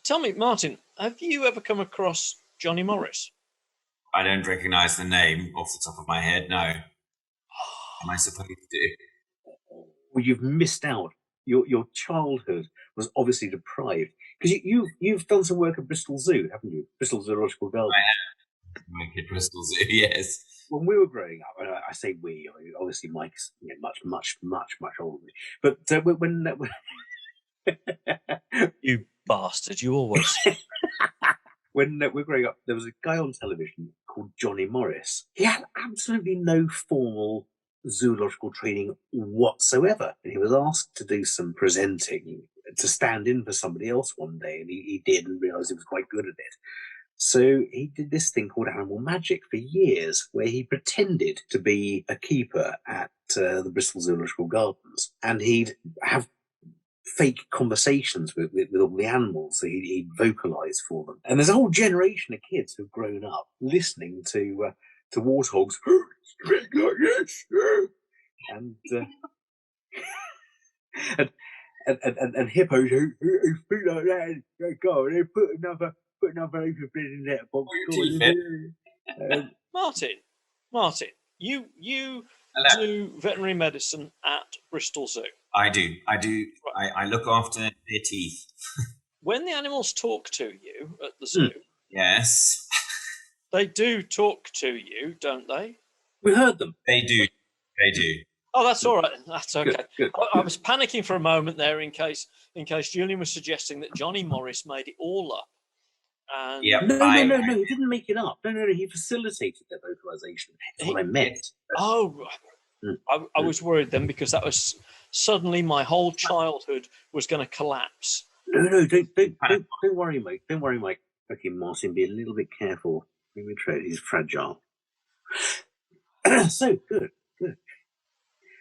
Tell me, Martin, have you ever come across Johnny Morris? I don't recognise the name off the top of my head, no. Am I supposed to? Well, you've missed out. Your childhood was obviously deprived. Because you've done some work at Bristol Zoo, haven't you? Bristol Zoological Gardens. I have work at Bristol Zoo, yes. When we were growing up, I say we, obviously Mike's much older than me. But when You bastard, you always... When we were growing up, there was a guy on television called Johnny Morris. He had absolutely no formal zoological training whatsoever. And he was asked to do some presenting, to stand in for somebody else one day, and he did, and realised he was quite good at it. So he did this thing called Animal Magic for years, where he pretended to be a keeper at the Bristol Zoological Gardens, and he'd have fake conversations with all the animals. So he'd vocalise for them. And there's a whole generation of kids who've grown up listening to warthogs speak like this, and hippos who speak like that. Go on, they put another loaf of bread in that box. Martin, you do veterinary medicine at Bristol Zoo. I do. I look after their teeth. When the animals talk to you at the zoo, yes, they do talk to you, don't they? We heard them. They do. Oh, that's all right. That's okay. Good. I was panicking for a moment there in case Julian was suggesting that Johnny Morris made it all up. And No, he didn't make it up. No, he facilitated their vocalization. That's what I meant. Oh, I was worried then, because that was suddenly my whole childhood was going to collapse. No, don't worry, Mike. Don't worry, Mike. Okay, Martin, be a little bit careful. He's fragile. So, good.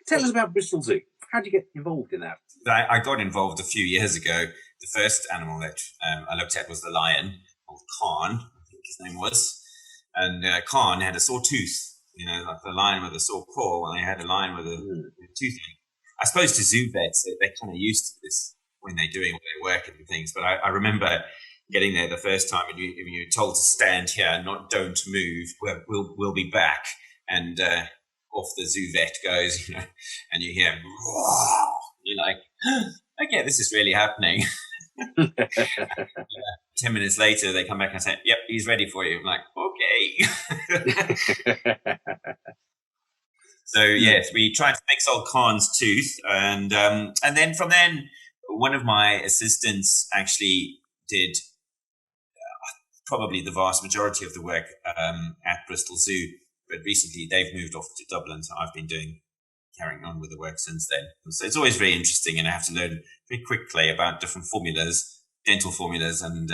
Tell us about Bristol Zoo. How did you get involved in that? I got involved a few years ago. The first animal that I looked at was the lion, called Khan, I think his name was. And Khan had a sore tooth, like the lion with a sore paw, and they had a lion with a toothache. I suppose to zoo vets, they're kind of used to this when they're doing all their work and things. But I remember getting there the first time, and you're told to stand here, don't move. We'll be back. And off the zoo vet goes, and you hear, whoa! You're like, okay, this is really happening. 10 minutes later, they come back and say, yep, he's ready for you. I'm like, okay. So, yes, we tried to fix old Khan's tooth. And then from then, one of my assistants actually did probably the vast majority of the work at Bristol Zoo. But recently, they've moved off to Dublin, so I've been carrying on with the work since then. So it's always very interesting, and I have to learn very quickly about different formulas, dental formulas, and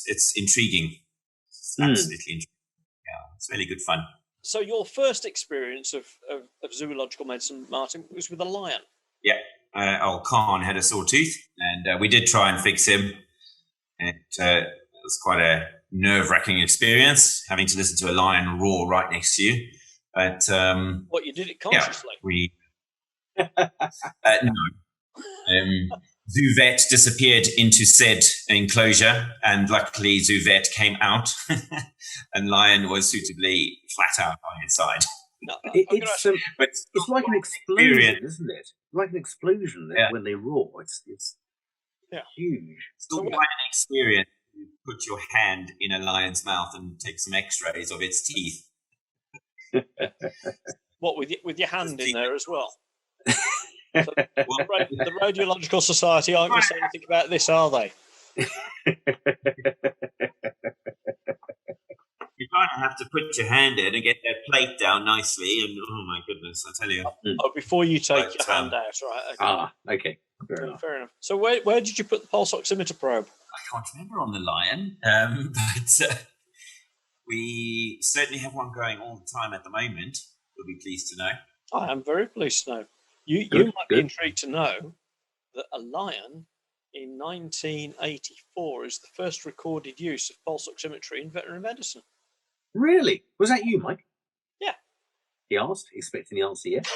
it's intriguing. It's absolutely intriguing. Yeah, it's really good fun. So your first experience of zoological medicine, Martin, was with a lion? Yeah. Old Khan had a sore tooth, and we did try and fix him. It was quite a nerve-wracking experience, having to listen to a lion roar right next to you. But what, you did it consciously? Yeah, no. Zoo vet disappeared into said enclosure, and luckily Zoo vet came out, and lion was suitably flat out on his side. No, it's like an explosion, isn't it? Like an explosion when they roar. It's huge. Still quite an experience. You put your hand in a lion's mouth and take some X-rays of its teeth. What, with your hand in there as well? So the Radiological Society aren't going to say anything about this, are they? You kind of have to put your hand in and get that plate down nicely, and oh my goodness, I tell you. Oh, before you take your hand out, right? Okay. Fair enough. So where did you put the pulse oximeter probe? I can't remember on the lion, but we certainly have one going all the time at the moment. You'll be pleased to know. I am very pleased to know. You might be intrigued to know that a lion in 1984 is the first recorded use of pulse oximetry in veterinary medicine. Really? Was that you, Mike? Yeah. He asked, expecting the answer, yes.